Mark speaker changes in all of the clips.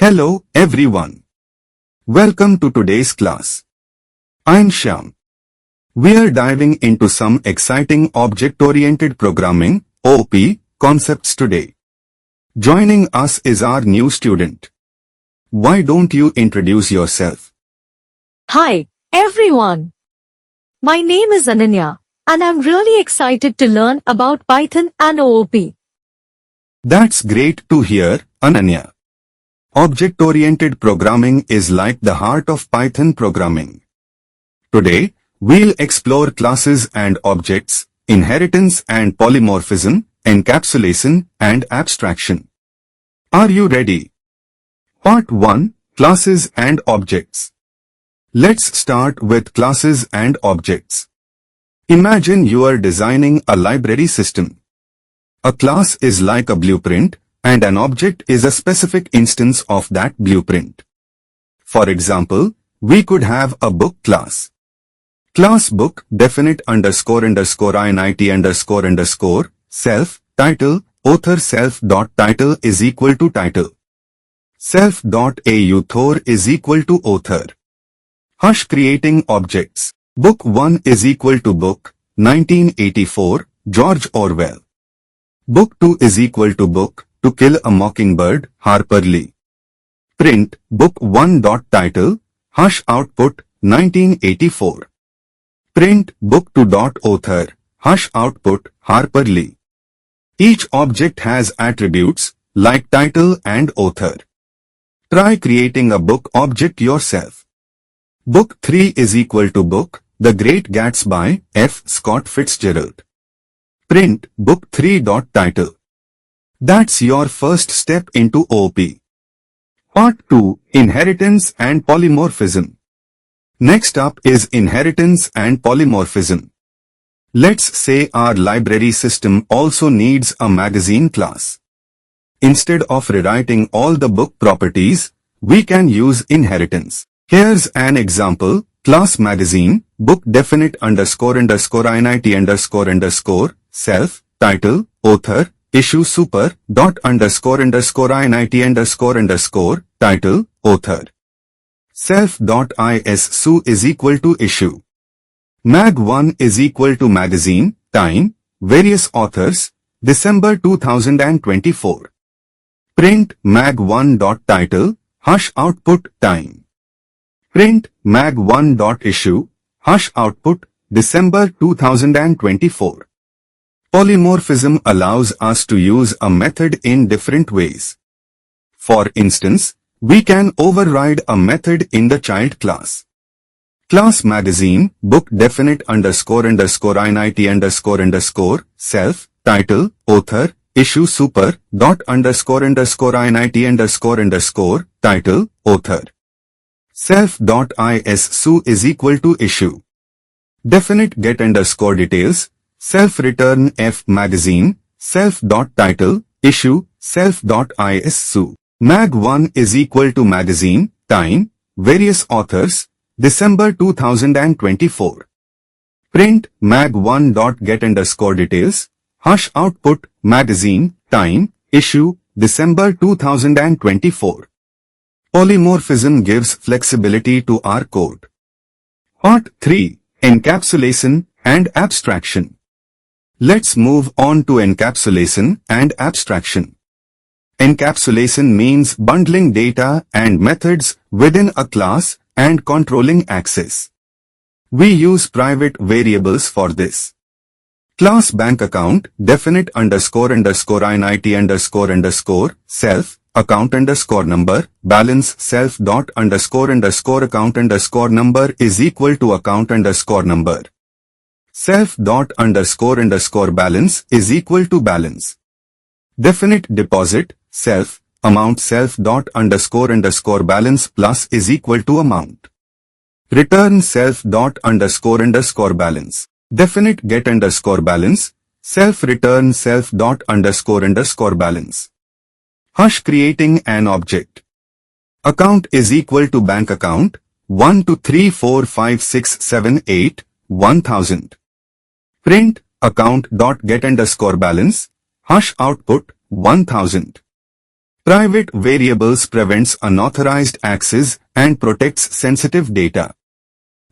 Speaker 1: Hello, everyone. Welcome to today's class. I'm Shyam. We are diving into some exciting object-oriented programming (OOP) concepts today. Joining us is our new student. Why don't you introduce yourself?
Speaker 2: Hi, everyone. My name is Ananya, and I'm really excited to learn about Python and OOP.
Speaker 1: That's great to hear, Ananya. Object-oriented programming is like the heart of Python programming. Today, we'll explore classes and objects, inheritance and polymorphism, encapsulation and abstraction. Are you ready? Part 1, Classes and Objects. Let's start with classes and objects. Imagine you are designing a library system. A class is like a blueprint, and an object is a specific instance of that blueprint. For example, we could have a book class. Class book definite __init__ self title author self.title is equal to title. Self.author is equal to author. Hush creating objects. Book 1 is equal to book, 1984, George Orwell. Book 2 is equal to book, To Kill a Mockingbird, Harper Lee. Print, book 1 dot title, hush output, 1984. Print, book 2 dot author, hush output, Harper Lee. Each object has attributes, like title and author. Try creating a book object yourself. Book 3 is equal to book, The Great Gatsby, F. Scott Fitzgerald. Print, book 3 dot title. That's your first step into OOP. Part 2, Inheritance and Polymorphism. Next up is inheritance and polymorphism. Let's say our library system also needs a magazine class. Instead of rewriting all the book properties, we can use inheritance. Here's an example, class magazine, book definite __init__ self, title, author, issue super, dot __init__ title, author. Self.issu is equal to issue. Mag1 is equal to magazine, time, various authors, December 2024. Print mag1 dot title, hush output, time. Print mag1 dot issue, hush output, December 2024. Polymorphism allows us to use a method in different ways. For instance, we can override a method in the child class. Class magazine, book definite __init__ self, title, author, issue super, dot __init__ title, author. Self.issu is equal to issue. Definite get _ details, self return F magazine, self.title, issue, self.issu. Mag1 is equal to magazine, time, various authors, December 2024. Print mag1 dot get _ details, hush output, magazine, time, issue, December 2024. Polymorphism gives flexibility to our code. Part 3, Encapsulation and Abstraction. Let's move on to encapsulation and abstraction. Encapsulation means bundling data and methods within a class and controlling access. We use private variables for this. Class bank account, definite __init__ self, account _number, balance self dot __ account _number is equal to account _number. Self dot __ balance is equal to balance. Definite deposit, self, amount self dot __ balance plus is equal to amount. Return self dot __ balance. Definite get _ balance, self return self dot __ balance. Hush creating an object. Account is equal to bank account, 1 2 3 4 5 6 7 8, 1000. Print account dot get _ balance, hush output, 1000. Private variables prevents unauthorized access and protects sensitive data.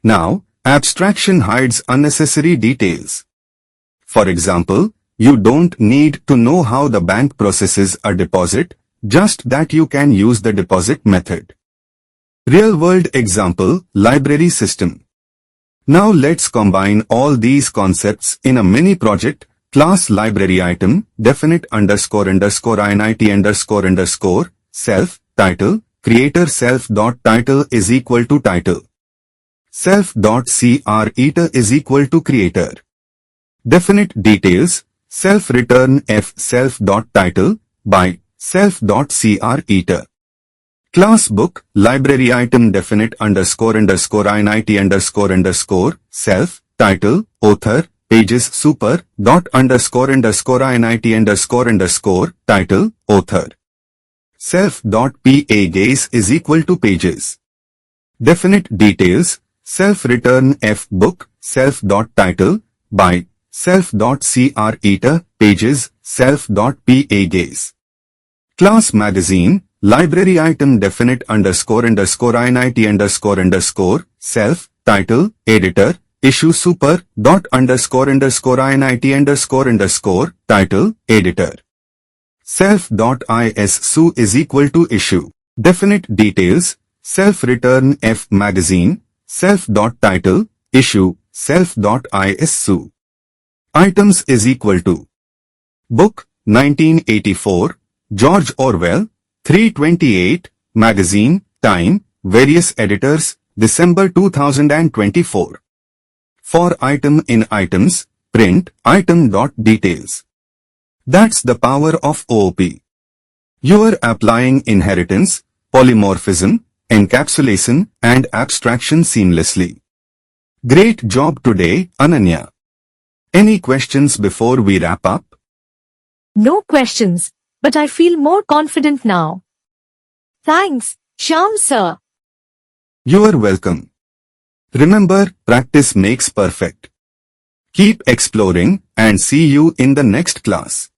Speaker 1: Now, abstraction hides unnecessary details. For example, you don't need to know how the bank processes a deposit, just that you can use the deposit method. Real-world example, library system. Now let's combine all these concepts in a mini project. Class library item, definite ___ init _ self, title, creator self.title is equal to title. Self.creator is equal to creator. Definite details, self return f self.title by self.creator. Class book, library item definite ___ init _ self, title, author, pages super, dot ___ init _ title, author. Self.pages is equal to pages. Definite details, self return f book, self.title, by self.creator, pages, self.pages. Class magazine, library item definite ___ self, title, editor, issue super, dot ___ title, editor. Self.isu is equal to issue. Definite details, self return f magazine, self.title, issue, self.isu. Items is equal to book, 1984, George Orwell, 328, magazine, time, various editors, December 2024. For item in items, print item.details. That's the power of OOP. You are applying inheritance, polymorphism, encapsulation, and abstraction seamlessly. Great job today, Ananya. Any questions before we wrap up?
Speaker 2: No questions, but I feel more confident now. Thanks, Shyam sir.
Speaker 1: You are welcome. Remember, practice makes perfect. Keep exploring and see you in the next class.